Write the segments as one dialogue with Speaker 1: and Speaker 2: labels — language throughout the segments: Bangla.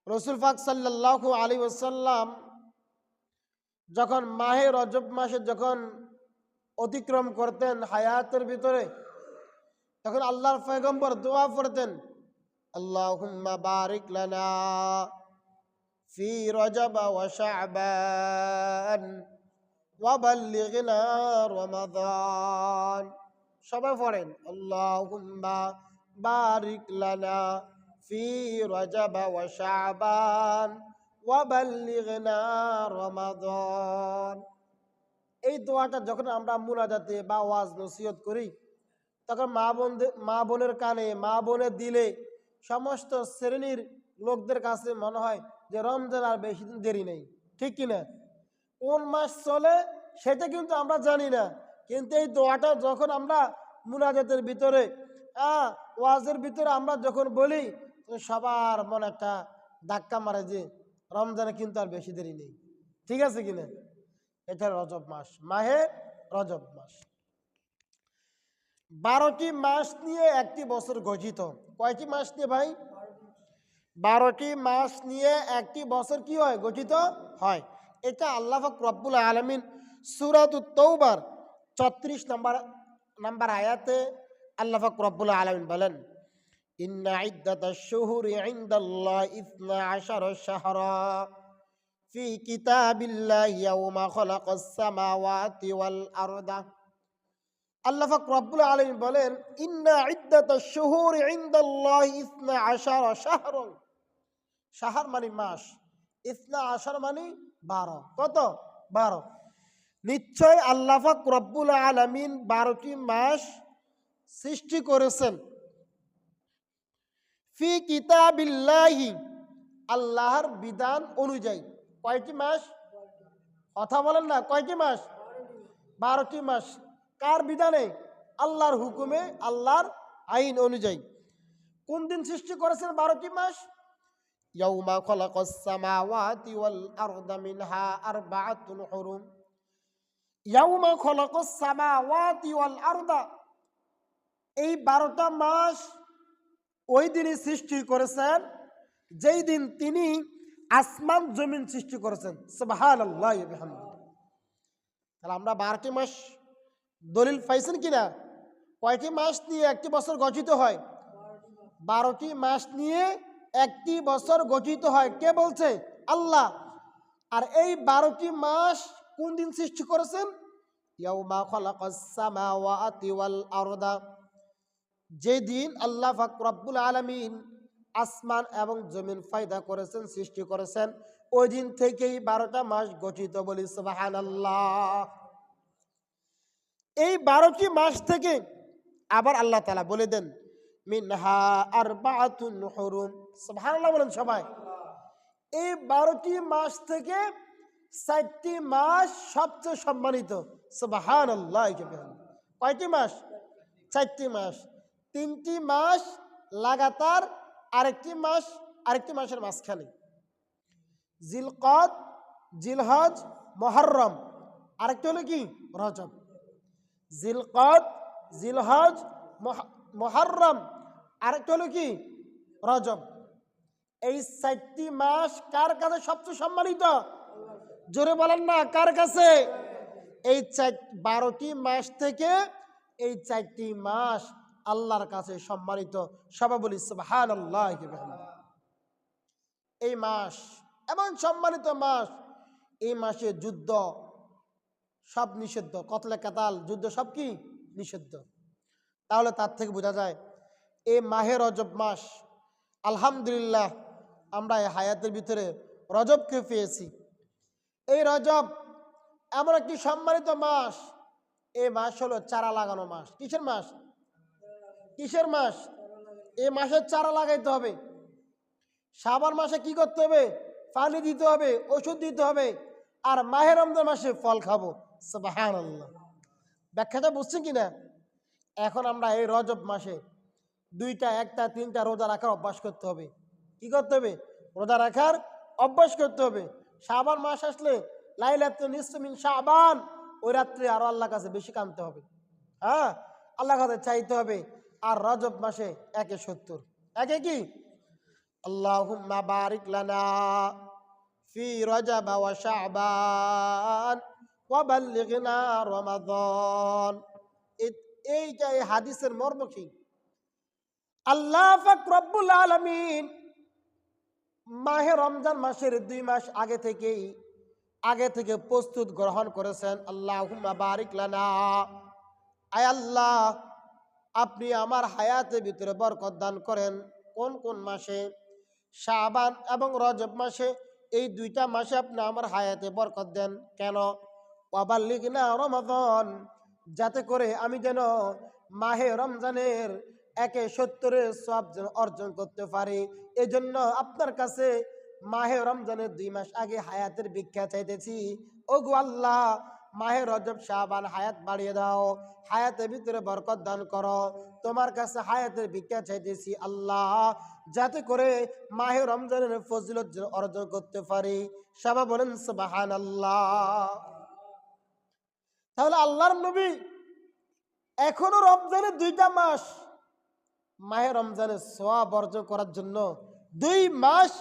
Speaker 1: রাসূল পাক সাল্লাল্লাহু আলাইহি ওয়াসাল্লাম যখন মাহে রজব মাসে যখন অতিক্রম করতেন হায়াতের ভিতরে, তখন আল্লাহর পয়গম্বর দোয়া পড়তেন, আল্লাহুম্মা বারিক লানা ফি রজব ওয়া শাবান ওয়া বাল্লিগনা রমাদান। সবাই পড়েন, আল্লাহুম্মা বারিক লানা ফি রজব ওয়া শাবান ওয়া বাল্লিগনা রমাদান। এই দোয়াটা যখন আমরা মুনাজাতে বা ওয়াজ নসিহত করি, তখন মা বোনের কানে, মা বোনের দিলে সমস্ত শ্রেণীর লোকদের কাছে মনে হয় যে রমজান আর বেশি দিন দেরি নেই। ঠিক কিনা? কোন মাস চলে সেটা কিন্তু আমরা জানি না, কিন্তু এই দোয়াটা যখন আমরা মুনাজাতের ভিতরে, ওয়াজের ভিতরে আমরা যখন বলি, সবার মনে একটা ধাক্কা মারে যে রমজানে কিন্তু আর বেশি দেরি নেই। ঠিক আছে কিনা? এটা রজব মাস, মাহে রজব মাস। 12টি মাস নিয়ে একটি বছর গঠিত। কয়টি মাস নিয়ে ভাই? 12টি মাস নিয়ে একটি বছর কি হয়? গঠিত হয়। এটা আল্লাহ পাক রব্বুল আলামিন সূরাতুত তাওবার 34 নম্বর আয়াতে আল্লাহ পাক রব্বুল আলামিন বলেন, ইন্না ইদ্দাতাশ শুহুরি ইনদাল্লাহি 12 শাহরা ফি কিতাবিল্লাহি ইয়াওমা খালাকাস সামাওয়াতি ওয়াল আরদা। আল্লাহ পাক রব্বুল আলামিন বলেন, ইন্না ইদ্দাতাশ শুহুরি ইনদাল্লাহি 12 শাহরা। শাহর মানে মাস, 12 মানে 12। কত? 12। নিশ্চয় আল্লাহ পাক রব্বুল আলামিন 12টি মাস সৃষ্টি করেছেন। ফি কিতাবিল্লাহি, আল্লাহর বিধান অনুযায়ী। কয়টি মাস? কথা বলেন না, কয়টি মাস? 12টি মাস। কার বিধানে? আল্লাহর হুকুমে, আল্লাহর আইন অনুযায়ী। কোন দিন সৃষ্টি করেছেন 12টি মাস? ইয়াউমা খালাকাস সামাওয়াতি ওয়াল আরদা মিনহা আরবাআতুন হুরুম। ইয়াউমা খালাকাস সামাওয়াতি ওয়াল আরদা, এই 12টা মাস ওই দিনই সৃষ্টি করেছেন যেই দিন তিনি আসমান জমিন সৃষ্টি করেছেন। সুবহানাল্লাহি ওয়া বিহামদিহি। তাহলে আমরা 12টি মাস দলিল পাইছেন কিনা? কয়টি মাস নিয়ে একটি বছর গঠিত হয়? 12টি মাস নিয়ে একটি বছর গঠিত হয়। কে বলছে? আল্লাহ। আর এই 12টি মাস কোন দিন সৃষ্টি করেছেন? ইয়াউমা খালাকাস সামাওয়াতি ওয়াল আরদা, যেদিন আল্লাহ পাক রব্বুল আলামিন আসমান এবং জমিন পয়দা করেছেন, সৃষ্টি করেছেন, ওই দিন থেকেই 12টা মাস গঠিত। বলি সুবহানাল্লাহ। এই 12টি মাস থেকে আবার আল্লাহ তাআলা বলে দেন, মিনহা আরবাআতুন হুরুম। সুবহানাল্লাহ বলেন সবাই। এই 12টি মাস থেকে 4টি মাস সবচেয়ে সম্মানিত। সুবহানাল্লাহ। কয়টি মাস? 4টি মাস। 3টি মাস লাগাতার, আরেকটি মাসের মাঝখানে। জিলকদ, জিলহজ, মুহররম। আরেকটি হলো কি? রজব। জিলকদ, জিলহজ, মুহররম। আরেকটি হলো কি? রজব। এই 4টি মাস কার কাছে সবচেয়ে সম্মানিত? জোরে বলেন না, কার কাছে? এই 12টি মাস থেকে এই 4টি মাস আল্লাহর কাছে সম্মানিত। সবাই বলি সুবহানাল্লাহ। এই মাস এমন সম্মানিত মাস, এই মাসে যুদ্ধ সব নিষিদ্ধ, কতলে কাতাল, যুদ্ধ সব কি নিষিদ্ধ। তাহলে তার থেকে বোঝা যায় এই মাহে রজব মাস, আলহামদুলিল্লাহ আমরা এই হায়াতের ভিতরে রজবকে পেয়েছি। এই রজব এমন একটি সম্মানিত মাস। এই মাস হলো চারা লাগানো মাস। কিসের মাস? কিসের মাস? এই মাসে চারা লাগাইতে হবে। শাবান মাসে কি করতে হবে? পানি দিতে হবে, ওষুধ দিতে হবে। আর মাহে রমজান মাসে ফল খাবো। সুবহানাল্লাহ। ব্যাখ্যাটা বুঝছেন কিনা? এখন আমরা এই রজব মাসে 2টা, 1টা, 3টা রোজা রাখার অভ্যাস করতে হবে। কি করতে হবে? রোজা রাখার অভ্যাস করতে হবে। শাবান মাস আসলে লাইলাতুন নিসফি মিন শাবান, ওই রাত্রে আরো আল্লাহর কাছে বেশি কাঁদতে হবে। হ্যাঁ, আল্লাহর কাছে চাইতে হবে। আর রজব মাসে 1 এ 70, 1 এ কি আল্লাহুম্মা বারিক লানা ফি রজব ওয়া শাবান ওয়া বাল্লিগনা রমাদান। এইটা এই হাদিসের মর্ম কি? আল্লাহ পাক রব্বুল আলামিন মাহে রমজান মাসের 2 মাস আগে থেকে প্রস্তুত গ্রহণ করেছেন। আল্লাহুম্মা বারিক লানা, আয় আল্লাহ আপনি আমার হায়াতের ভিতরে বরকত দান করেন। কোন কোন মাসে? শাবান এবং রজব মাসে। এই 2টা মাসে আপনি আমার হায়াতে বরকত দেন। কেন? ওয়াবাল্লিগনা রমাদান, যাতে করে আমি যেন মাহে রমজানের 170 সওয়াব যেন অর্জন করতে পারি। এজন্য আপনার কাছে মাহে রমজানের 2 মাস আগে হায়াতের ভিক্ষা চাইতেছি। ওগো আল্লাহ, মাহে রজব শাবান হায়াত বাড়িয়ে দাও, হায়াতের ভিতরে বরকত দান করো। তোমার কাছে হায়াতের ভিক্ষা চাইতেছি আল্লাহ, যাতে করে মাহে রমজানের ফজিলত যেন অর্জন করতে পারি। সবাই বলেন সুবহানাল্লাহ। তাহলে আল্লাহর নবী এখনো রমজানের 2টা মাস, মাহে রমজানের সওয়াব অর্জন করার জন্য 2 মাস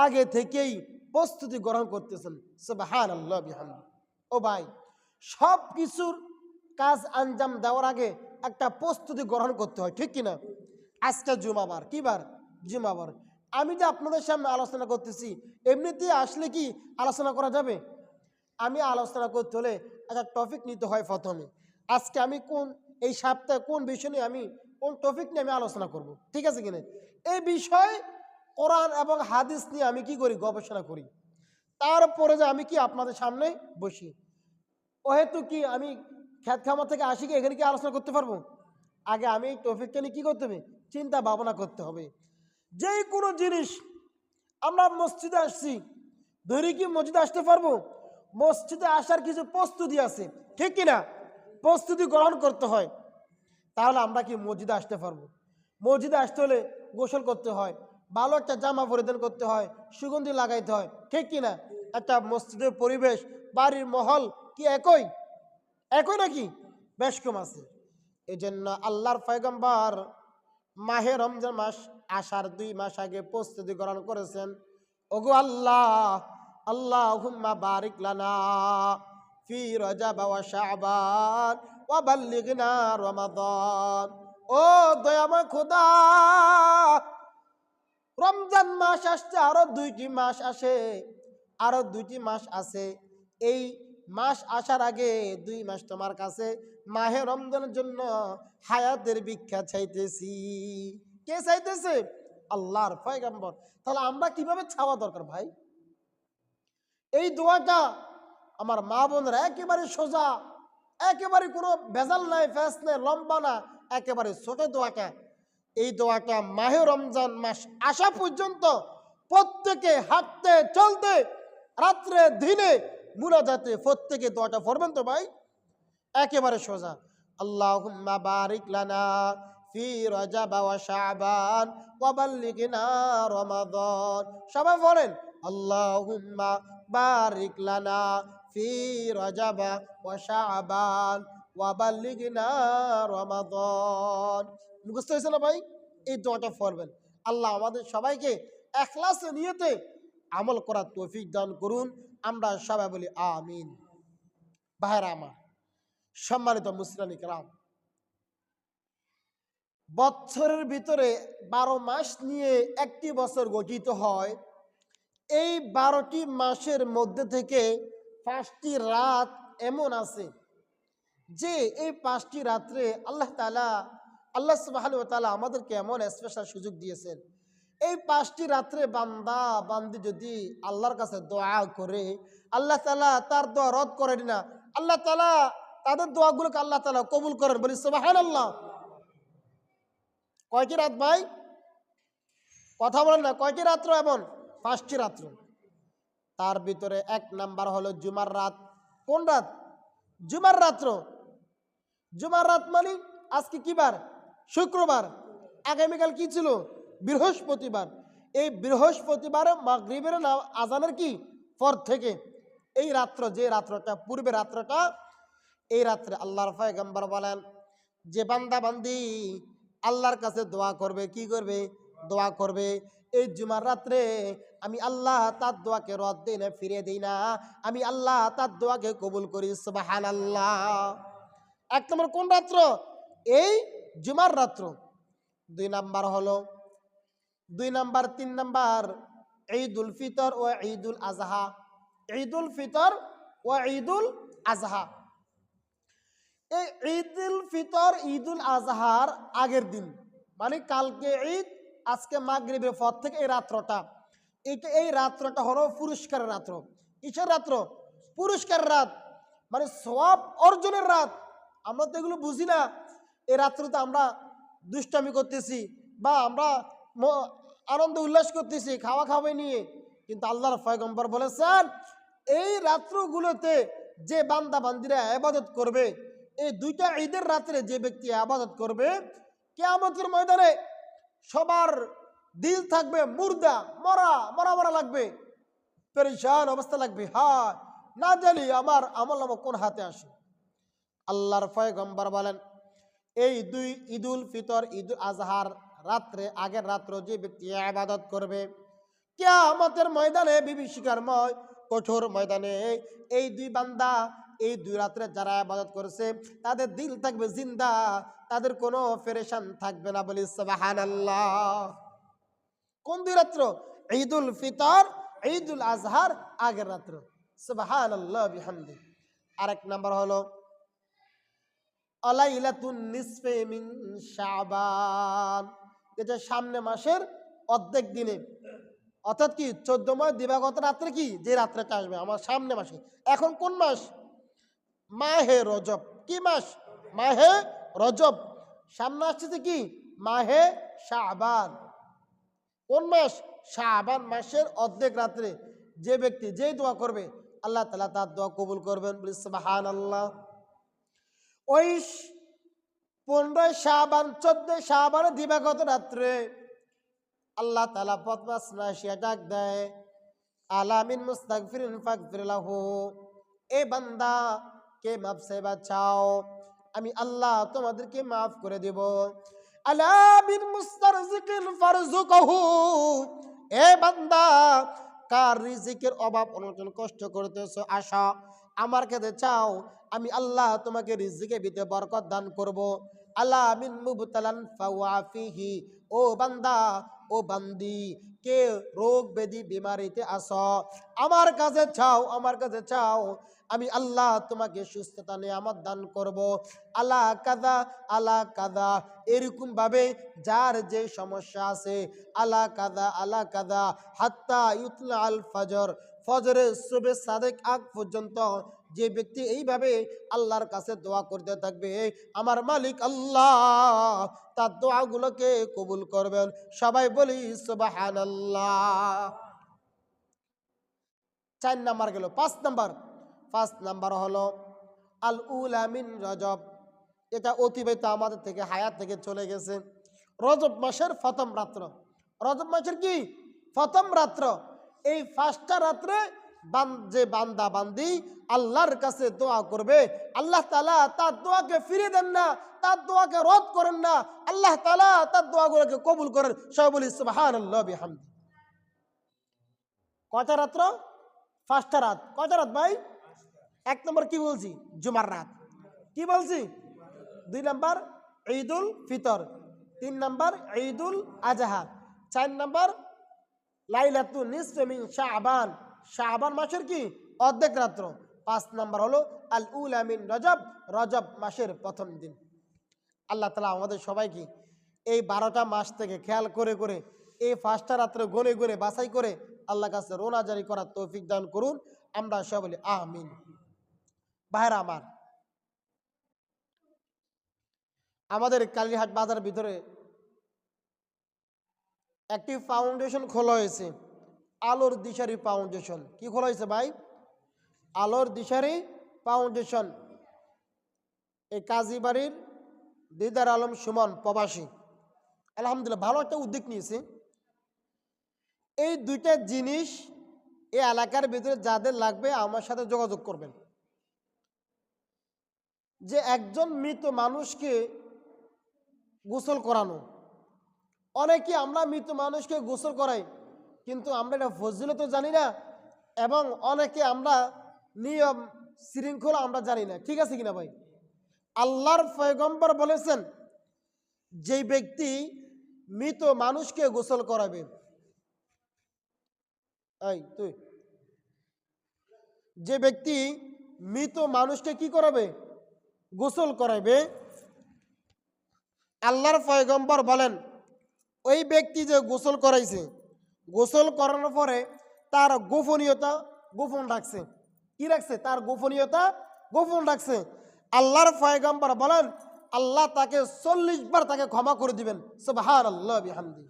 Speaker 1: আগে থেকেই প্রস্তুতি গ্রহণ করতেছেন। সুবহানাল্লাহ বিহামদি। ও ভাই, সব কিছুর কাজ আঞ্জাম দেওয়ার আগে একটা প্রস্তুতি গ্রহণ করতে হয়, ঠিক কিনা? আজকে জুমাবার, কি বার? জুমাবার। আমি যে আপনাদের সামনে আলোচনা করতেছি, এমনিতে আসলে কি আলোচনা করা যাবে? আমি আলোচনা করতে হলে একটা টপিক নিতে হয় প্রথমে। আজকে আমি এই সপ্তাহে কোন বিষয় নিয়ে কোন টপিক নিয়ে আমি আলোচনা করব, ঠিক আছে কিনা? এই বিষয় কোরআন এবং হাদিস নিয়ে আমি কি করি? গবেষণা করি। তারপরে যে আমি কি আপনাদের সামনে বসি। ওহেতু কি আমি খ্যাত খামার থেকে আসি কি এখানে কি আলোচনা করতে পারবো? আগে আমি এই টপিকটা নিয়ে কি করতে হবে? চিন্তা ভাবনা করতে হবে। যে কোনো জিনিস, আমরা মসজিদে আসছি, ধরি কি মসজিদে আসতে পারবো? মসজিদে আসার কিছু প্রস্তুতি আছে, ঠিক কিনা? প্রস্তুতি গ্রহণ করতে হয়। তাহলে আমরা কি মসজিদে আসতে পারবো? মসজিদে আসতে হলে গোসল করতে হয়, ভালো একটা জামা পরিধান করতে হয়, সুগন্ধি লাগাইতে হয়, ঠিক কিনা? একটা মসজিদের পরিবেশ, বাড়ির মহল কি একই নাকি? বেশ কম আছে। এই জন্য আল্লাহর পয়গম্বর মাহে রমজান মাস আসার 2 মাস আগে প্রস্তুতি গ্রহণ করেছেন। ওগো আল্লাহ, আল্লাহুম্মা বারিক লানা ফি রজব ওয়া শাবান ওয়া বাল্লিগনা রমাদান। ও দয়াময় খোদা, রমজান মাস আসছে, আরো 2টি মাস আসে, আরো 2টি মাস আছে। এই মাস আসার আগে 2 মাস তোমার কাছে মাহে রমজানের জন্য হায়াতের ভিক্ষা চাইতেছি। কে চাইতেছে? আল্লাহর পয়গম্বর। তাহলে আমরা কিভাবে চাওয়া দরকার ভাই? এই দোয়াটা আমার মা বোনেরা একেবারে সোজা, একেবারে কোনো ভেজাল নাই, ফ্যাস নাই, লম্বা না, একেবারে ছোট দোয়াটা। এই দোয়াটা মাহে রমজান মাস আসা পর্যন্ত প্রত্যেকে হাঁটতে চলতে রাত্রে দিনে মুনাজাতে প্রত্যেকে দোয়াটা পড়বেন তো ভাই? একেবারে সোজা। আল্লাহুম্মা বারিক লানা ফি রজব ওয়া শাবান ওয়া বাল্লিগনা রমাদান। সবাই বলেন আল্লাহুম্মা বারিক লানা ফি রজব ওয়া শাবান ওয়া বাল্লিগনা রমাদান। মুখস্থ হয়েছে না ভাই? এই দোয়াটা পড়বেন। আল্লাহ আমাদের সবাইকে ইখলাসে নিয়তে আমল করার তৌফিক দান করুন। আমরা সবাই বলি আমিন। ভাইরা আমার, সম্মানিত মুসলিম কিরাম, বছরের ভিতরে 12 মাস নিয়ে একটি বছর গঠিত হয়। এই 12টি মাসের মধ্যে থেকে 5টি রাত এমন আছে যে এই 5টি রাত্রে আল্লাহ সুবহানাহু ওয়া তাআলা আমাদেরকে এমন স্পেশাল সুযোগ দিয়েছেন। এই 5টি রাত্রে বান্দা বান্দি যদি আল্লাহর কাছে দোয়া করে, আল্লাহ তাআলা তার দোয়া রদ করেন না। আল্লাহ তাআলা তাদের দোয়াগুলোকে আল্লাহ তাআলা কবুল করেন, বলি সুবহানাল্লাহ। কয়টি রাত ভাই? কথা বলেন না, কয়টি রাত্র? এমন 5টি রাত্র। তার ভিতরে 1 নাম্বার হলো জুমার রাত। কোন রাত? জুমার রাত্র। জুমার রাত মানে আজকে কি বার? শুক্রবার। আগামীকাল কি ছিল? বৃহস্পতিবার। এই বৃহস্পতিবার মাগরিবের আজানের কি পর থেকে এই রাত্র, যে রাত্রটা পূর্বে রাত্রটা, এই রাত্রে আল্লাহর পয়গম্বর বলেন যে বান্দা বান্দি আল্লাহর কাছে দোয়া করবে, কি করবে? দোয়া করবে। এই জুমার রাত্রে আমি আল্লাহ তার দোয়াকে রদ দিই না, ফিরিয়ে দিই না, আমি আল্লাহ তার দোয়াকে কবুল করি। সুবহানাল্লাহ। এক নম্বর কোন রাত্র? এই জুমার রাত্র। 2 নাম্বার হলো 3 নাম্বার ঈদুল ফিতর ও ঈদুল আজহা। ঈদুল ফিতর ও ঈদুল আজহা। এই ঈদুল ফিতর ঈদুল আজহার আগের দিন, মানে কালকে ঈদ, আজকে মাগরিবের পর থেকে এই রাত্রটা, এই রাত্রটা হলো পুরস্কারের রাত্র। কিসের রাত্র? পুরস্কারের রাত, মানে সওয়াব অর্জনের রাত। আমরা তো এগুলো বুঝি না। এই রাত্রিতে আমরা দুষ্টামি করতেছি বা আমরা আনন্দ উল্লাস করতেছি খাওয়া খাওয়াই নিয়ে, কিন্তু আল্লাহর পয়গম্বর বলেছেন এই রাত্রগুলোতে যে বান্দা বান্দিরা ইবাদত করবে, এই 2টা ঈদের রাত্রে যে ব্যক্তি ইবাদত করবে, কিয়ামতের ময়দানে সবার দিল থাকবে মুর্দা, মরা মরা মরা লাগবে, পেরেশান অবস্থা লাগবে। হ্যাঁ, না জানি আমার আমলনামা কোন হাতে আসে। আল্লাহর পয়গম্বর বলেন এই 2 ঈদুল ফিতর ঈদুল আজহার রাত্রে আগের রাত্র যে ব্যক্তি ইবাদত করবে, কিয়ামতের ময়দানে বিভীষিকাময় কঠোর ময়দানে এই 2 বান্দা, এই 2 রাত্রে যারা ইবাদত করেছে তাদের দিল থাকবে জিন্দা, তাদের কোনো পেরেশান থাকবে না। বলি সুবহানাল্লাহ। কোন 2 রাত্র? ঈদুল ফিতর ঈদুল আজহার আগের রাত্র। সুবহানাল্লাহ বিহামদি। আরেক নাম্বার হলো আলাইলাতুন নিসফে মিন শাবান, এটা সামনে মাসের অর্ধেক দিনে, অর্থাৎ কি 14ময় দিবাগত রাত্রে, কি যে রাত্রেটা আসবে আমার সামনে মাসে। এখন কোন মাস? মাহে রজব। কি মাস? মাহে রজব। সামনে আসছে কি? মাহে শাবান। কোন মাস? শাবান মাসের অর্ধেক রাত্রে যে ব্যক্তি যেই দোয়া করবে আল্লাহ তাআলা তার দোয়া কবুল করবেন। বলি সুবহানাল্লাহ। ওই 15 শাবান 14 শাবানের দিবাগত রাত্রে আল্লাহ তাআলা পদ্মাস নাসিয়া ডাক দেয়, আলামিন মুস্তাগফিরিন ফাগফির লাহু, এ বান্দা কে মাফ চাইবা চাও, আমি আল্লাহ তোমাদেরকে মাফ করে দেব। আলামিন মুস্তারজিকিন ফারজুকহু, এ বান্দা কার রিজিকের অভাব অনটন কষ্ট করতেছো, আশা আমার কাছে চাও, আমি আল্লাহ তোমাকে রিজিকের ভিতরে বরকত দান করব। আলামিন মুবতালান ফাওয়াফিহি, ও বান্দা ও বান্দি কে রোগ ব্যাধি বিমারিতে আসো, আমার কাছে চাও, আমার কাছে চাও, আমি আল্লাহ তোমাকে সুস্থতা নিয়ামত দান করব। আলা কাদা আলা কাদা, এরকম ভাবে যার যে সমস্যা আছে, আলা কাদা আলা কাদা হাত্তা ইউতলা আল ফজর, ফজরের সুবহে সাদেক আগ পর্যন্ত যে ব্যক্তি এইভাবে আল্লাহর কাছে দোয়া করতে থাকবে, আমার মালিক আল্লাহ তার দোয়াগুলোকে কবুল করবেন। সবাই বলি সুবহানাল্লাহ। 4 নাম্বার গেল। 5 নাম্বার হলো আল উলা মিন রজব, এটা অতিবাহিত আমাদের থেকে হায়াত থেকে চলে গেছে। রজব মাসের প্রথম রাত্র, রজব মাসের কি প্রথম রাত্র, এই 5টা রাত্রে যে বান্দা বান্দি আল্লাহর কাছে দোয়া করবে, আল্লাহ তাআলা তার দোয়াকে ফিরিয়ে দেন না, তার দোয়াকে রদ করেন না, আল্লাহ তাআলা তার দোয়াগুলোকে কবুল করেন। সবাই বলি সুবহানাল্লাহ বিহামদি। কয়টা রাত্র? 5টা রাত। কয়টা রাত ভাই? 1 নম্বর কি বলছি? জুমার রাত। কি বলছি? 2 নাম্বার ঈদুল ফিতর, 3 নাম্বার ঈদুল আজহা, 4 নাম্বার লাইলাতুন নিসফে মিন শাবান, শাবান মাসের কি অর্ধেক রাত্র, 5 নাম্বার হলো আল উলা মিন রজব, রজব মাসের প্রথম দিন। আল্লাহ তাআলা আমাদের সবাইকে এই 12টা মাস থেকে খেয়াল করে করে এই 5টা রাত্রে গনে গনে বাছাই করে আল্লাহর কাছে রোনা জারি করার তৌফিক দান করুন। আমরা সবাই বলি আমিন। ভাইরা আমার, আমাদের কালীহাট বাজারের ভিতরে একটি ফাউন্ডেশন খোলা হয়েছে, আলোর দিশারি ফাউন্ডেশন। কি খোলা হয়েছে ভাই? আলোর দিশারি ফাউন্ডেশন। এই কাজীবাড়ির দিদার আলম সুমন প্রবাসী, আলহামদুলিল্লাহ ভালো একটা উদ্যোগ নিয়েছে। এই 2টা জিনিস এই এলাকার ভিতরে যাদের লাগবে আমার সাথে যোগাযোগ করবেন। যে একজন মৃত মানুষকে গোসল করানো, অনেকে আমরা মৃত মানুষকে গোসল করাই, কিন্তু আমরা এটা ফজিলত জানি না, এবং অনেকে আমরা নিয়ম শৃঙ্খলা আমরা জানি না। ঠিক আছে কিনা ভাই? আল্লাহর পয়গম্বর বলেছেন, যেই ব্যক্তি মৃত মানুষকে গোসল করাবে, তুই যে ব্যক্তি মৃত মানুষকে কি করাবে? গোসল করাবে। আল্লাহর পয়গম্বর বলেন, ওই ব্যক্তি যে গোসল করাইছে, গোসল করানোর পরে তার গোপনীয়তা গোপন রাখছে। কি রাখছে? তার গোপনীয়তা গোপন রাখছে। আল্লাহর পয়গম্বর বলেন, আল্লাহ তাকে 40 বার তাকে ক্ষমা করে দিবেন। সুবহানাল্লাহ বিহামদি।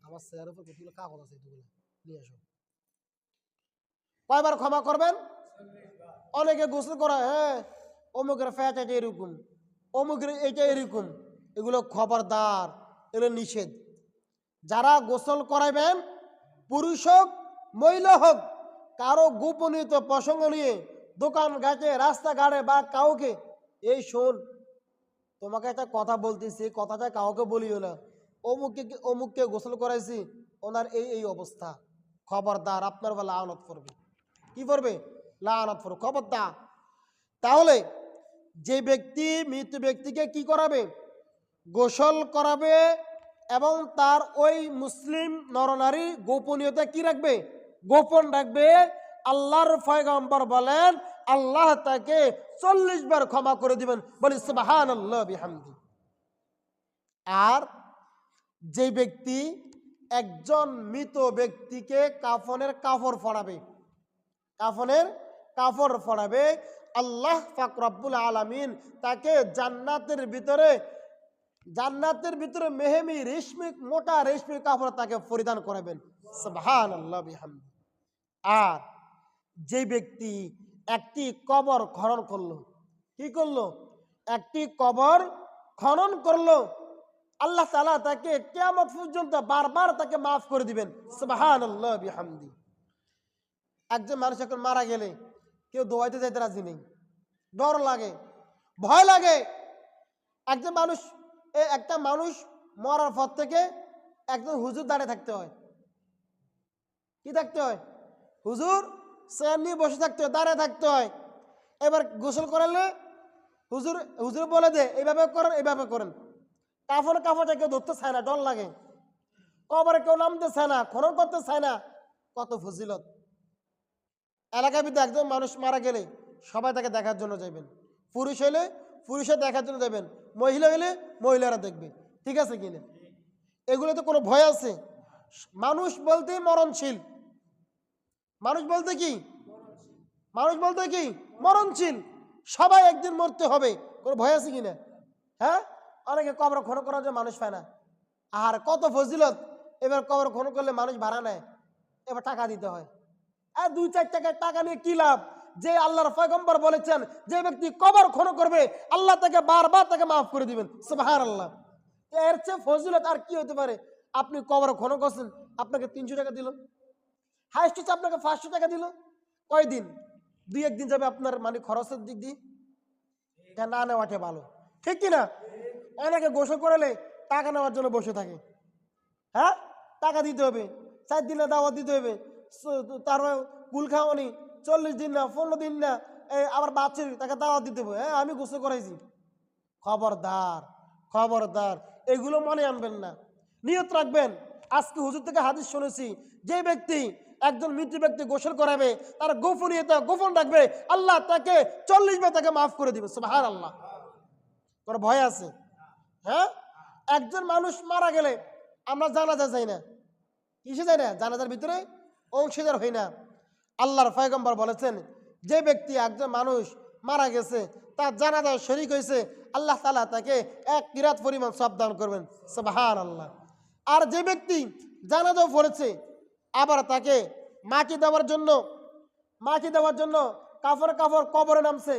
Speaker 1: আমার চেয়ারের উপর কতগুলো কাগজ আছে, এগুলো নিয়ে আসো। কয়বার ক্ষমা করবেন? অনেকে গোসল করা, হ্যাঁ অমুকের ফ্যাট এটা এরকম, অমুকের এটা এরকম, এগুলো খবরদার, এগুলো নিষেধ। যারা গোসল করাবেন, পুরুষ হোক মহিলা হোক, কারো গোপনীয়তা প্রসঙ্গ নিয়ে দোকান ঘাটে রাস্তাঘাটে বা কাউকে, এই শোন তোমাকে একটা কথা বলতেছি, কথাটা কাউকে বলিও না, অমুককে গোসল করাইছি, ওনার এই এই অবস্থা, খবরদার, আপনার বেলা লানত করবে। কি করবে? লানত করবে, খবরদার। তাহলে যে ব্যক্তি মৃত ব্যক্তিকে কি করাবে? গোসল করাবে, এবং তার ওই মুসলিম নরনারী গোপনীয়তা কি রাখবে? গোপন রাখবে। আল্লাহর পয়গম্বর বলেন, আল্লাহ তাকে 40 বার ক্ষমা করে দিবেন। বলি সুবহানাল্লাহ বিহামদি। আর যে ব্যক্তি একজন মৃত ব্যক্তিকে কাফনের কাপড় পরাবে, কাফনের কাপড় পরাবে, আল্লাহ পাক রব্বুল আলামিন তাকে জান্নাতের ভিতরে মেহমি রেশমি, মোটা রেশমি কাপড় তাকে পরিধান করাবেন। সুবহানাল্লাহ বিহামদি। আর যে ব্যক্তি একটি কবর খনন করলো, কি করলো? একটি কবর খনন করলো, আল্লাহ তাআলা তাকে কিয়ামত পর্যন্ত বারবার তাকে মাফ করে দিবেন। সুবহানাল্লাহ বিহামদি। একজন মানুষ এখন মারা গেলে কেউ দোয়াইতে যাইতে রাজি নেই, ডর লাগে, ভয় লাগে। একটা মানুষ মরার পর থেকে একজন হুজুর দাঁড়িয়ে থাকতে হয়। কি থাকতে হয়? হুজুর চেয়ার নিয়ে বসে থাকতে হয়, দাঁড়িয়ে থাকতে হয়। এবার গোসল করালে হুজুর বলে দে এইভাবে করেন, এইভাবে করেন। কাপড়টা কেউ ধরতে চায় না, ডর লাগে। কবরে কেউ নামতে চায় না, খনন করতে চায় না। কত ফজিলত! এলাকার ভিতরে একজন মানুষ মারা গেলে সবাই তাকে দেখার জন্য যাবেন। পুরুষ হলে পুরুষের দেখার জন্য যাবেন, মহিলা হলে মহিলারা দেখবে। ঠিক আছে কিনা? এগুলোতে কোনো ভয় আছে? মানুষ বলতেই মরণশীল। মানুষ বলতে কি? মরণশীল। সবাই একদিন মরতে হবে। কোনো ভয় আছে কিনা? হ্যাঁ, অনেকে কবর খনন করার জন্য মানুষ পায় না। আর কত ফজিলত! এবার কবর খনন করলে মানুষ ভাড়া নেয়, এবার টাকা দিতে হয়। আর 2-4 টাকা নিয়ে কি লাভ? যে আল্লাহর পয়গম্বর বলেছেন, যে ব্যক্তি কবর খনন করবে, আল্লাহ তাকে বারবার তাকে মাফ করে দিবেন। সুবহানাল্লাহ। এর চেয়ে ফজিলত আর কি হতে পারে? আপনি কবর খনন করছেন, আপনাকে 300 টাকা দিল, হাইস্ট হচ্ছে আপনাকে 500 টাকা দিল। কয়দিন? 2-1 দিন যাবে আপনার মানে খরচের দিক দিয়ে। না নেওয়াটা ভালো, ঠিক কিনা? অনেকে গোসল করালে টাকা নেওয়ার জন্য বসে থাকে। হ্যাঁ, টাকা দিতে হবে, 4 দিনে দাওয়াত দিতে হবে, তারপরে কুল খাওয়ানি, 40 দিন না 15 দিন না, আবার বাচ্চার তাকে দাওয়াত দিতে হবে। হ্যাঁ, আমি গোসল করাইছি। খবরদার, খবরদার, এগুলো মনে আনবেন না। নিয়ত রাখবেন। আজকে হুজুর থেকে হাদিস শুনেছি, যে ব্যক্তি একজন মৃত ব্যক্তি গোসল করাবে, তার গোপনীয়তা গোপন রাখবে, আল্লাহ তাকে 40 বার তাকে মাফ করে দিবে। সুবহানাল্লাহ। কোনো ভয় আছে? হ্যাঁ, একজন মানুষ মারা গেলে আমরা জানাজা যাই না। কিসে যাই না? জানাজার ভিতরে অংশীদার হই না। আল্লাহর পয়গম্বর বলেছেন, যে ব্যক্তি একজন মানুষ মারা গেছে, তার জানাজায় শরীক হয়েছে, আল্লাহ তাআলা তাকে 1 কিরাত পরিমাণ সওয়াব দান করবেন। সুবহানাল্লাহ। আর যে ব্যক্তি জানাজা পড়েছে, আবার তাকে মাটি দেওয়ার জন্য কাপড় কবরে নামছে,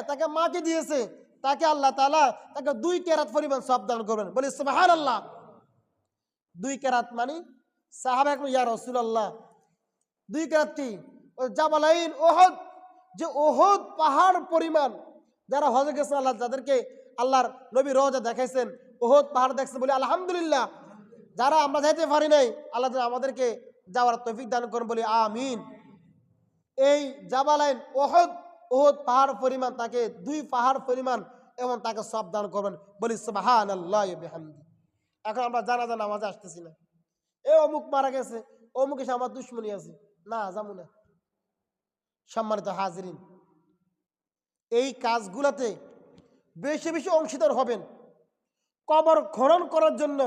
Speaker 1: তাকে মাটি দিয়েছে, তাকে আল্লাহ তাআলা তাকে 2 কিরাত পরিমাণ সওয়াব দান করবেন। বলি সুবহানাল্লাহ। 2 কিরাত মানে সাহাবা একজন, ইয়া রাসূলুল্লাহ 2 কিরাত কি? ওই জাবালাইন ওহদ, যে ওহদ পাহাড় পরিমাণ, যারা হজে গেছে আল্লাহ, যাদেরকে আল্লাহর নবী রওজা দেখাইছেন, ওহদ পাহাড় দেখছে, বলি আলহামদুলিল্লাহ। যারা আমরা যাইতে পারি নাই, আল্লাহ যেন আমাদেরকে যাওয়ার তৌফিক দান করুন, বলি আমিন। এই জাবালাইন ওহদ, ওহদ পাহাড় পরিমাণ, তাকে 2 পাহাড় পরিমাণ এবং তাকে সব দান করবেন, বলি সুবহানাল্লাহি ওয়া বিহামদি। এখন আমরা জানাজা নামাজে আসতেছি না, এ অমুক মারা গেছে, অমুক এসে আমার দুশ্মনী আছে, না যাবো না। সম্মানিত হাজিরিন, এই কাজগুলোতে বেশি বেশি অংশীদার হবেন। কবর খনন করার জন্য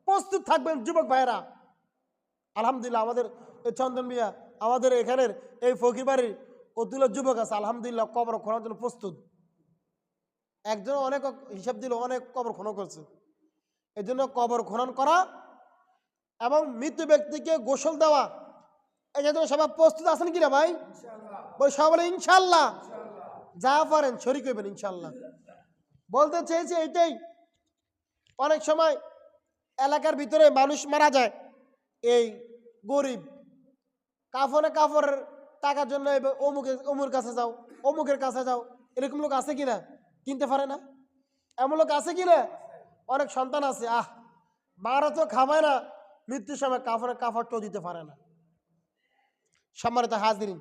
Speaker 1: প্রস্তুত থাকবেন যুবক ভাইয়েরা। আলহামদুলিল্লাহ আমাদের এই চন্দন মিয়া, আমাদের এখানের এই ফকির বাড়ির কতগুলো যুবক আছে আলহামদুলিল্লাহ কবর খননের জন্য প্রস্তুত। একজন অনেক হিসাব দিল, অনেক কবর খনন করছে। এই জন্য কবর খনন করা এবং মৃত ব্যক্তিকে গোসল দেওয়া, এই জন্য সবাই প্রস্তুত আছেন কিনা ভাই? সবাই বলে ইনশাল্লাহ। যা পারেন শরীক হইবেন ইনশাল্লাহ। বলতে চেয়েছি এইটাই, অনেক সময় এলাকার ভিতরে মানুষ মারা যায়, এই গরিব, কাফনে কাপড়ের টাকার জন্য অমুকের কাছে যাও, অমুকের কাছে যাও, এরকম লোক আছে কিনা? কিনতে পারে না, এমন লোক আছে কিনা? অনেক সন্তান আছে, মারা তো খাবায় না, মৃত্যুর সময় কাফনের কাপড়টাও দিতে পারে না। সম্মানিত হাজিরিন,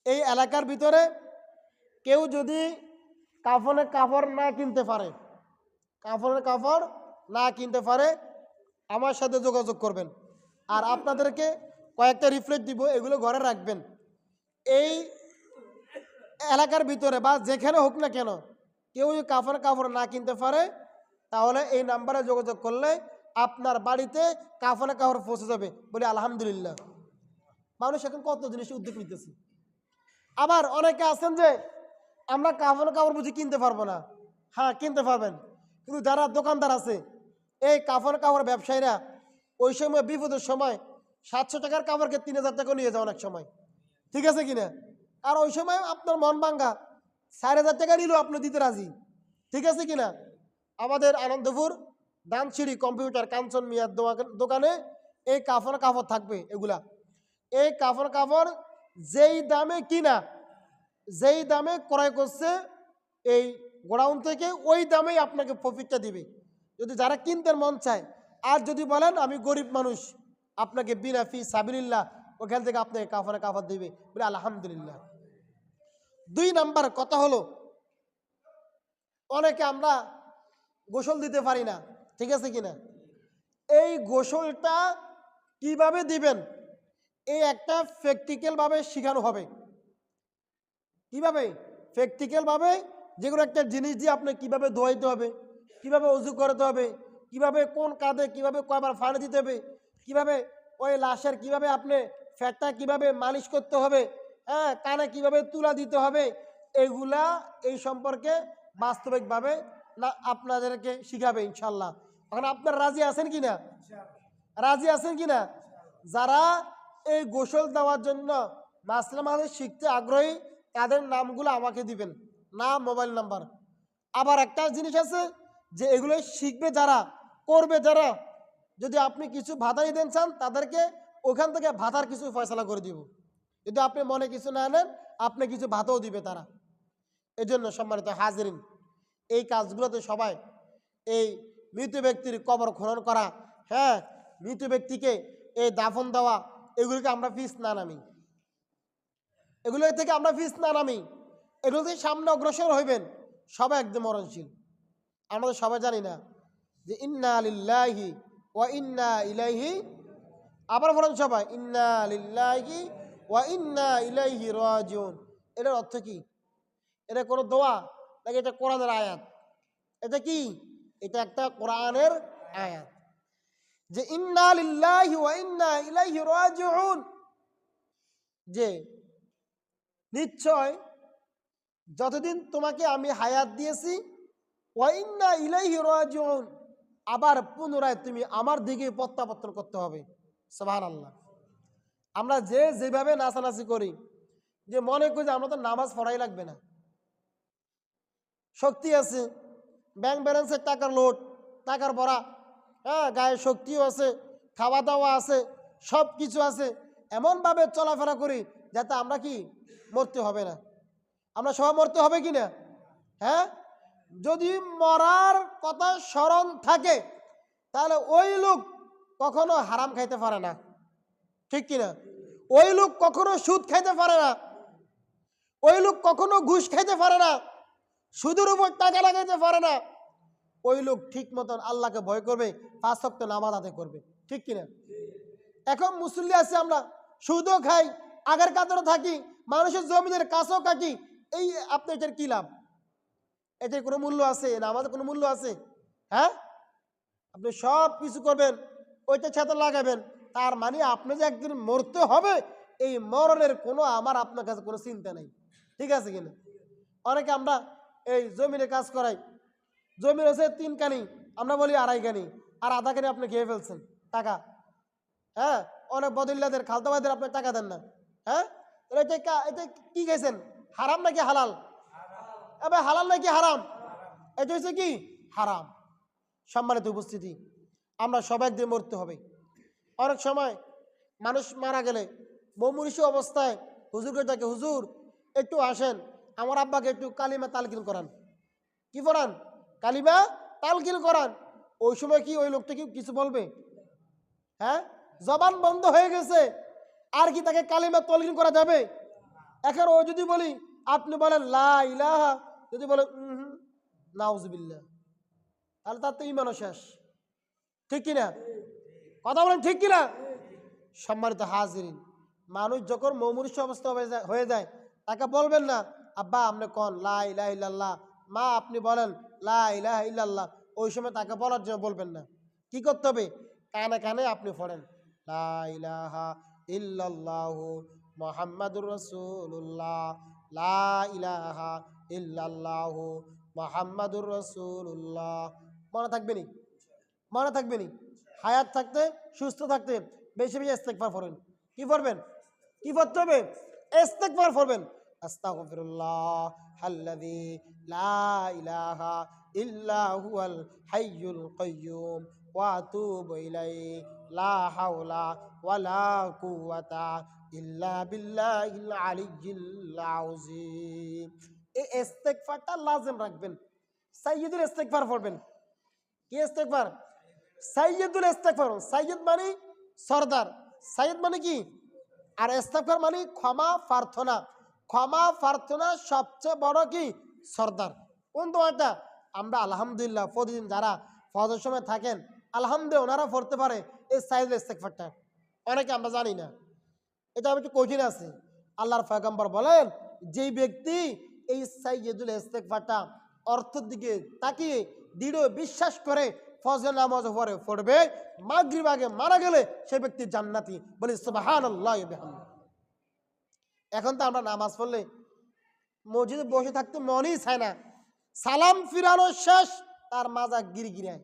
Speaker 1: এই এলাকার ভিতরে কেউ যদি কাফনের কাপড় না কিনতে পারে, কাফনের কাপড় না কিনতে পারে, আমার সাথে যোগাযোগ করবেন। আর আপনাদেরকে কয়েকটা রিফ্লেক্ট দিব, এগুলো ঘরে রাখবেন। এই এলাকার ভিতরে বা যেখানে হোক না কেন, কেউ যদি কাফনের কাপড় না কিনতে পারে, তাহলে এই নাম্বারে যোগাযোগ করলে আপনার বাড়িতে কাফনের কাপড় পৌঁছে যাবে, বলি আলহামদুলিল্লাহ। মানুষ এখন কত জিনিস উদ্যোগ নিতেছে। আবার অনেকে আছেন যে আমরা কাফনের কাপড় বুঝি কিনতে পারবো না। হ্যাঁ, কিনতে পারবেন, কিন্তু যারা দোকানদার আছে, এই কাফনের কাপড় ব্যবসায়ীরা ওই সময় বিপদের সময় 700 টাকার কাপড়কে 3000 টাকা নিয়ে যায় অনেক সময়, ঠিক আছে কিনা? আর ওই সময় আপনার মন ভাঙ্গা 4000 টাকা নিলেও আপনি দিতে রাজি, ঠিক আছে কিনা? আমাদের আনন্দপুর দানসিঁড়ি কম্পিউটার কাঞ্চন মিয়ার দোকানে এই কাফনের কাপড় থাকবে। এগুলা এই কাফনের কাপড় যেই দামে কিনা, যেই দামে ক্রয় করছে এই গোডাউন থেকে, ওই দামেই আপনাকে প্রফিটটা দিবে, যদি যারা কিনতে মন চায়। আর যদি বলেন আমি গরিব মানুষ, আপনাকে বিনা ফি সাবিলিল্লাহ ওখান থেকে আপনাকে কাফনে কাপড় দিবে, বলে আলহামদুলিল্লাহ। 2 নাম্বার কথা হলো, অনেকে আমরা গোসল দিতে পারি না, ঠিক আছে কিনা? এই গোসলটা কিভাবে দিবেন, এই একটা প্র্যাকটিক্যাল ভাবে শেখানো হবে। কিভাবে? প্র্যাকটিক্যাল ভাবে যেগুলো একটা জিনিস দিয়ে আপনি কিভাবে ধোয়াইতে হবে, কিভাবে অজু করতে হবে, কিভাবে কোন কাঁধে কিভাবে কয়বার পানি দিতে হবে, কিভাবে ওই লাশের কিভাবে আপনি ফ্যাটটা কিভাবে মালিশ করতে হবে, হ্যাঁ, কানে কিভাবে তুলা দিতে হবে, এগুলা এই সম্পর্কে বাস্তবিকভাবে না আপনাদেরকে শিখাবে ইনশাল্লাহ। এখন আপনারা রাজি আছেন কিনা? রাজি আছেন কিনা? যারা এই গোসল দেওয়ার জন্য মাসলা মালিশ শিখতে আগ্রহী, তাদের নামগুলো আমাকে দিবেন, নাম, মোবাইল নাম্বার। আবার একটা জিনিস আছে যে এগুলো শিখবে যারা, করবে যারা, যদি আপনি কিছু ভাতা দেন চান, তাদেরকে ওখান থেকে ভাতার কিছু ফয়সালা করে দিব। যদি আপনি মনে কিছু না নেন, আপনি কিছু ভাতাও দিবে তারা। এই জন্য সম্মানিত হাজিরিন, এই কাজগুলোতে সবাই, এই মৃত ব্যক্তির কবর খনন করা, হ্যাঁ, মৃত ব্যক্তিকে এই দাফন দেওয়া, এগুলোকে আমরা ফিস না নামি, এগুলো থেকে আমরা ফিস না নামি, এগুলো থেকে সামনে অগ্রসর হইবেন। সবাই একদম মরণশীল। আমাদের সবাই জানি না যে ইন্না লিল্লাহি ওয়া ইন্না ইলাইহি, আবার বলেন সবাই ইন্না লিল্লাহি ওয়া ইন্না ইলাইহি রাজিউন। এটার অর্থ কি? এটা কোনো দোয়া নাকি এটা কোরআনের আয়াত? এটা কি? এটা একটা কোরআনের আয়াত, যে ইন্না লিল্লাহি ওয়া ইন্না ইলাইহি রাজিউন, যে নিশ্চয় যতদিন তোমাকে আমি হায়াত দিয়েছি, ওয়া ইন্না ইলাইহি রাজিউন, আবার পুনরায় তুমি আমার দিকে প্রত্যাবর্তন করতে হবে। সুবহানাল্লাহ। আমরা যেভাবে নাচানাচি করি, যে মনে করি যে আমরা তো নামাজ পড়াই লাগবে না, শক্তি আছে, ব্যাংক ব্যালেন্সের টাকার লোড, টাকার ভরা, হ্যাঁ, গায়ে শক্তিও আছে, খাওয়া দাওয়া আছে, সব কিছু আছে, এমনভাবে চলাফেরা করি যাতে আমরা কি মরতে হবে না। আমরা সবাই মরতে হবে কি না? হ্যাঁ, যদি মরার কথা স্মরণ থাকে, তাহলে ওই লোক কখনো হারাম খাইতে পারে না, ঠিক কিনা? ওই লোক কখনো সুদ খাইতে পারে না, ওই লোক কখনো ঘুষ খাইতে পারে না, সুদের উপর টাকা লাগাইতে পারে না। ওই লোক ঠিক মতন আল্লাহকে ভয় করবে, 5 ওয়াক্ত নামাজ আদায় করবে, ঠিক কিনা? এখন মুসল্লি আছে, আমরা সুদও খাই, আগের কাতারে থাকি, মানুষের জমিদের কাছেও কাটি, এই আপনি এটার কি লাভ? এটার কোনো মূল্য আছে? নামাজের কোনো মূল্য আছে? হ্যাঁ, আপনি সব কিছু করবেন, ওইটা ছাতা লাগাবেন, তার মানে আপনি যে একদিন মরতে হবে, এই মরণের কোনো আমার আপনার কাছে কোনো চিন্তা নেই, ঠিক আছে কিনা? অনেকে আমরা এই জমিনে কাজ করাই, জমির হচ্ছে 3 কানি, আমরা বলি 2.5 কানি, আর আধা কানি আপনি খেয়ে ফেলছেন টাকা। হ্যাঁ, অনেক বদল্লাদের খালতাবাদের আপনি টাকা দেন না। হ্যাঁ, এটা কি খাইছেন? হারাম নাকি হালাল? এবার হালাল নাকি হারাম? এটা হচ্ছে কি হারাম। সম্মানিত উপস্থিতি, আমরা সবাই একদিন মরতে হবে। অনেক সময় মানুষ মারা গেলে মুমূর্ষু অবস্থায় হুজুরকে ডাকে, হুজুর একটু আসেন, আমার আব্বাকে একটু কালিমা তালকিন করান। কি করান? কালিমা তালকিন করান। ওই সময় কি ওই লোকটা কি কিছু বলবে? হ্যাঁ, জবান বন্ধ হয়ে গেছে, আর কি তাকে কালিমা তালকিন করা যাবে? এখন ও যদি বলি, আপনি বলেন লা ইলাহা, যদি বলেন নাউজুবিল্লাহ, তাহলে তার তো ঈমানও শেষ, ঠিক কিনা? কথা বলেন ঠিক কিনা? সম্মানিত হাজিরিন, মানুষ যখন মুমূর্ষু অবস্থা হয়ে যায়, তাকে বলবেন না আব্বা আপনি কন লা ইলাহা ইল্লাল্লাহ, মা আপনি বলেন লা ইলাহা ইল্লাল্লাহ। ওই সময় তাকে বলার জন্য বলবেন না। কি করতে হবে? কানে কানে আপনি পড়েন লা ইলাহা ইল্লাল্লাহু মুহাম্মাদুর রাসূলুল্লাহ, লা ইলাহা ইল্লাল্লাহু মুহাম্মাদুর রাসূলুল্লাহ। মনে থাকবে নি? মনে থাকবে নি? হায়াত থাকতে, সুস্থ থাকতে বেশি বেশি ইস্তেগফার পড়েন। কি পড়বেন? কি পড়তে হবে? ইস্তেগফার পড়বেন। আস্তাগফিরুল্লাহ আল্লাযী লা ইলাহা ইল্লা হুয়াল হাইয়ুল কাইয়্যুম ওয়া আতুবু ইলাইহি লা হাওলা ওয়ালা কুওয়াতা ইল্লা বিল্লাহিল আলিয়্যিল আযীম। এই ইস্তেগফারটা লাজিম রাখবেন। সাইয়্যিদুল ইস্তেগফার পড়বেন। কি ইস্তেগফার? সাইয়্যিদুল ইস্তেগফার। সাইয়্যিদ মানে সরদার, সাইয়্যিদ মানে কি? আর ইস্তেগফার মানে ক্ষমা প্রার্থনা। ক্ষমা প্রার্থনা সবচেয়ে বড় কি? সরদার। কোন দোয়াটা? আমরা আলহামদুলিল্লাহ প্রতিদিন যারা ফজর সময় থাকেন, আলহামদুলিল্লাহ ওনারা পড়তে পারে এই সাইয়্যিদুল ইস্তেগফারটা। অনেকে আমরা জানি না, এটা একটু কঠিন আছে। আল্লাহর পয়গম্বর বলেন, যেই ব্যক্তি এই সাইয়্যিদুল ইস্তেগফারটা অর্থের দিকে তাকিয়ে দৃঢ় বিশ্বাস করে ফজর নামাজ পড়বে, মাগরিব আগে মারা গেলে সে ব্যক্তি জান্নাতি। বলি সুবহানাল্লাহ ওয়া বিহামদিহি। এখন তো আমরা নামাজ পড়লে মসজিদে বসে থাকতে মনই চায় না, সালাম ফিরানো শেষ, তার মাজা গিরগিরায়,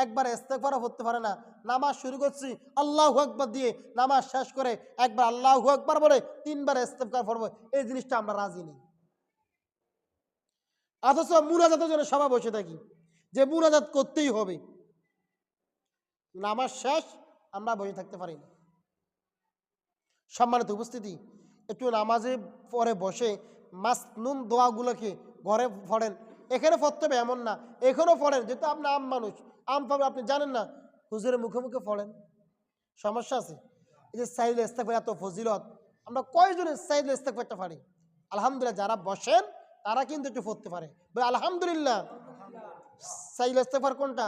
Speaker 1: একবার ইস্তেগফারও পড়তে পারে না। নামাজ শুরু করছি আল্লাহু আকবার দিয়ে, নামাজ শেষ করে একবার আল্লাহু আকবার বলে 3 বার ইস্তেগফার পড়বো, এই জিনিসটা আমরা রাজি নেই। অথচ মুনাজাতের জন্য সবাই বসে থাকি যে মুনাজাত করতেই হবে। নামাজ শেষ, আমরা বসে থাকতে পারি না। সম্মানিত উপস্থিতি, একটু নামাজে পরে বসে মাসনুন দোয়াগুলোকে ঘরে পড়েন। এখানে পড়তে হবে এমন না, এখানেও পড়েন, যেহেতু আপনি আম মানুষ, আম পাবে আপনি জানেন না, হুজুরের মুখে মুখে পড়েন, সমস্যা আছে। এই যে সাইয়্যিদুল ইস্তেগফার এত ফজিলত, আমরা কয়জনের সাইয়্যিদুল ইস্তেগফারটা পারি? আলহামদুলিল্লাহ, যারা বসেন তারা কিন্তু একটু পড়তে পারে। আলহামদুলিল্লাহ। সাইয়্যিদুল ইস্তেগফার কোনটা?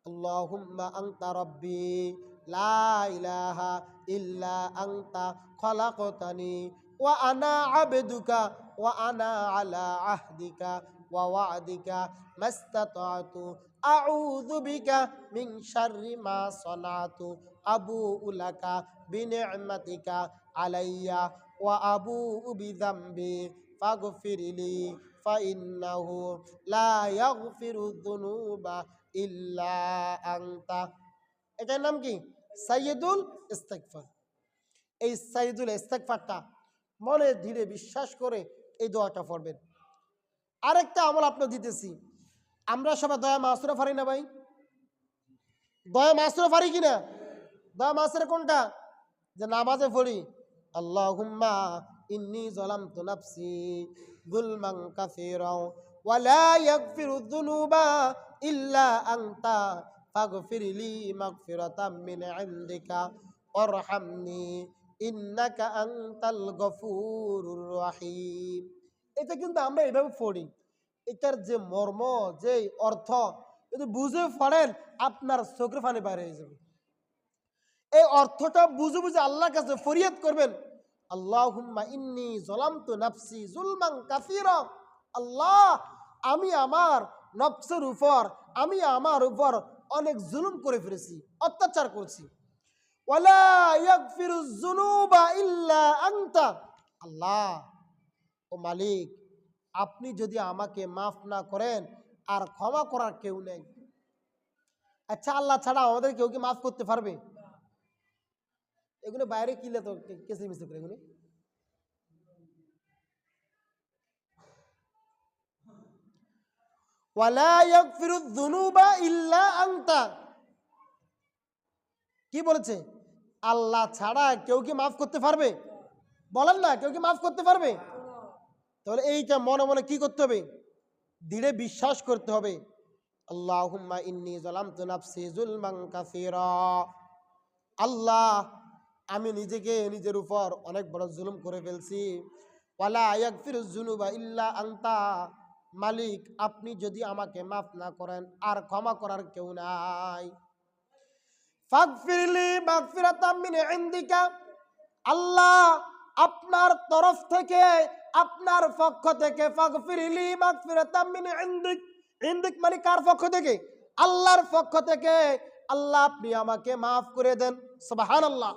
Speaker 1: আল্লাহুম্মা আনতা রাব্বি লা ইলাহা ইল্লা আনতা খালাকতানি ওয়া আনা আবদুকা ওয়া আনা আলা আহদিকা ওয়া ওয়া'দিকা মাস্তাতা'তু আউযু বিকা মিন শাররি মা সানাতু আবুউ লাকা বিনি'মাতিকা আলাইয়া ওয়া আবুউ বিযামবি ফাগফিরলি ফাইন্নাহু লা ইয়াগফিরু যুনুবা ইল্লা আনতা। এটার নাম কি? সাইয়্যিদুল ইস্তেগফার। এই সাইয়্যিদুল ইস্তেগফারটা মনে ধীরে বিশ্বাস করে এই দোয়াটা পড়বেন। আরেকটা আমল আপনার দিতেছি, আমরা সবাই দয়া মাসুরা পারি না ভাই? দয়া মাসুরা পারি কিনা? দয়া মাসুরা কোনটা? যে নামাজে পড়ি আল্লাহুম্মা ইন্নী যালামতু নাফসি যুলমান কাসীরা ওয়া লা ইয়াগফিরু যুনুবা ইল্লা আনতা ফাগফিরলি মাগফিরাতাম মিন ইনদিকা ওয়ারহামনি ইন্নাকা আনতাল গফুরুর রহিম। এটা কিন্তু আমরা এভাবে পড়ি, এটার যে মর্ম, যে অর্থ যদি বুঝে পড়েন আপনার চোখের পানি বাইরে হয়ে যাবে। এই অর্থটা বুঝে বুঝে আল্লাহর কাছে ফরিয়াদ করবেন, আল্লাহুম্মা ইন্নী যালামতু নাফসি যুলমান কাসীরা। আল্লাহ, আমি আমার নফসের উপর, আমি আমার উপর অনেক জুলুম করে ফেলেছি, অত্যাচার করেছি। ওয়ালা ইয়াগফিরুয যুনুবা ইল্লা আনতা। আল্লাহ ও মালিক, আপনি যদি আমাকে মাফ না করেন আর ক্ষমা করার কেউ নেই। আচ্ছা, আল্লাহ ছাড়া আমাদের কেউ কি মাফ করতে পারবে? এগুলো বাইরে কিলে তো কেসে মিশে করে এগুলো। ওয়ালা ইয়াগফিরুয যুনুবা ইল্লা আনতা। কি বলেছে? আল্লাহ ছাড়া কেউ কি মাফ করতে পারবে? বলেন না, কেউ কি মাফ করতে পারবে? তাহলে এইটা মনে মনে কি করতে হবে? দৃঢ় বিশ্বাস করতে হবে, আল্লাহুম্মা ইন্নী যালামতু নাফসি যুলমান কাসীরা। আল্লাহ, আমি নিজেকে নিজের উপর অনেক বড় জুলুম করে ফেলছি। ওয়ালা ইয়াগফিরুয যুনুবা ইল্লা আনতা। মালিক, আপনি যদি আমাকে মাফ না করেন আর ক্ষমা করার কেউ নাই। ফাগফিরলি মাগফিরাতাম মিন ইনদিকা। আল্লাহ, আপনার তরফ থেকে, আপনার পক্ষ থেকে, ফাগফিরলি মাগফিরাতাম মিন ইনদিক। ইনদিক মানে কার পক্ষ থেকে? আল্লাহর পক্ষ থেকে। আল্লাহ, আপনি আমাকে মাফ করে দেন। সুবহানাল্লাহ।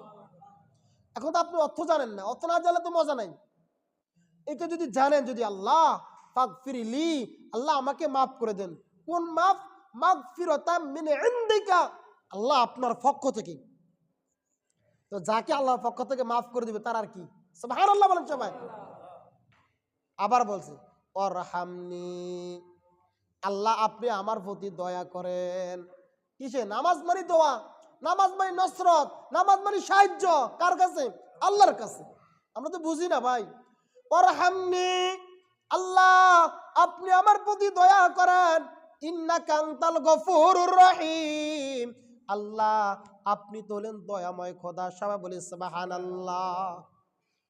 Speaker 1: এখন তো আপনি অর্থ জানেন না, অর্থ না জানলে তো মজা নাই। এটা যদি জানেন, যদি আল্লাহ ফাগফিরলি, আল্লাহ আমাকে মাফ করে দেন। কোন মাফ? মাগফিরাতাম মিন ইনদিকা, আল্লাহ আপনার পক্ষ থেকে। তো যাকে আল্লাহর পক্ষ থেকে মাফ করে দিবে তার আর কি? সুবহানাল্লাহ বলেন সবাই। আবার বলছে ওয়ারহামনি, আল্লাহ আপনি আমার প্রতি দয়া করেন। কিসে? নামাজ মানে দোয়া, নামাজ মানে নসরত, নামাজ মানে সাহায্য। কার কাছে? আল্লাহর কাছে। আমরা তো বুঝি না ভাই। ওয়ারহামনি, আল্লাহ আপনি আমার প্রতি দয়া করেন। ইন্নাকা আনতাল গফুরুর রহিম, আল্লাহ আপনি তো হলেন দয়াময় খোদা। সবাই বলি সুবহানাল্লাহ।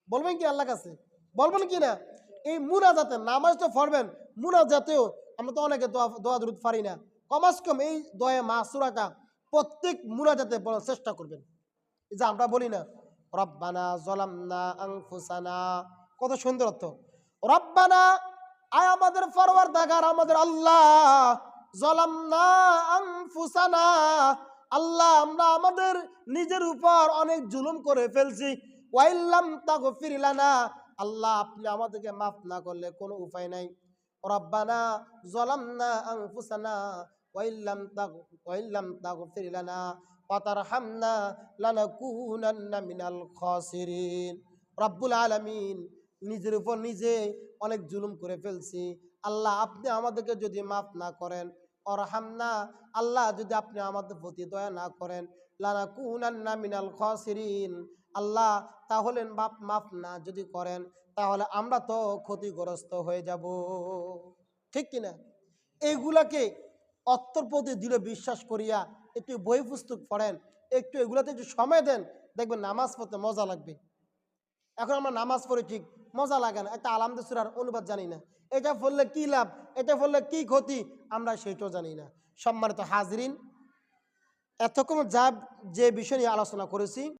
Speaker 1: বলবেন কি আল্লাহর কাছে? বলবেন কি না? এই মুনাজাতে, নামাজ তো পড়বেন, মুনাজাতেও আমরা তো অনেকে দোয়া দুরূদ পারি না। কমাস কম এই দোয়া মাসুরাটা প্রত্যেক মুনাজাতে বলার চেষ্টা করবেন। এই যে আমরা বলি না রব্বানা যালামনা আনফুসানা, কত সুন্দর অর্থ। রব্বানা, আয় আমাদের পরওয়ারদিগার, আমাদের আল্লাহ, যালামনা আনফুসানা, আল্লাহ আমরা আমাদের নিজের উপর অনেক জুলুম করে ফেলছি। ওয়াইল্লাম তাগফির লানা, আল্লাহ আপনি আমাদেরকে মাফ না করলে কোনো উপায় নাই। রব্বানা যালামনা আনফুসানা ওয়াইল্লাম তাগফির লানা ওয়া তারহামনা লানাকুনান্না মিনাল খাসিরিন। রব্বুল আলামিন, নিজের উপর নিজে অনেক জুলুম করে ফেলছি। আল্লাহ আপনি আমাদেরকে যদি মাফ না করেন, অরহামনা, আল্লাহ যদি আপনি আমাদের প্রতি দয়া না করেন, লানাকুনান্না মিনাল খাসিরিন, আল্লাহ তাহলে মাফ না যদি করেন তাহলে আমরা তো ক্ষতিগ্রস্ত হয়ে যাব। ঠিক কিনা? এইগুলাকে অর্থর প্রতি দৃঢ় বিশ্বাস করিয়া একটু বই পুস্তক পড়েন, একটু এগুলাতে একটু সময় দেন, দেখবেন নামাজ পড়তে মজা লাগবে। এখন আমরা নামাজ পড়ি ঠিক, মজা লাগে না। একটা আলহামদুলিল্লাহ সূরার অনুবাদ জানি না, এটা পড়লে কি লাভ, এটা পড়লে কি ক্ষতি, আমরা সেটাও জানি না। সম্মানিত হাজরিন, এতক্ষণ যে বিষয় নিয়ে আলোচনা করেছি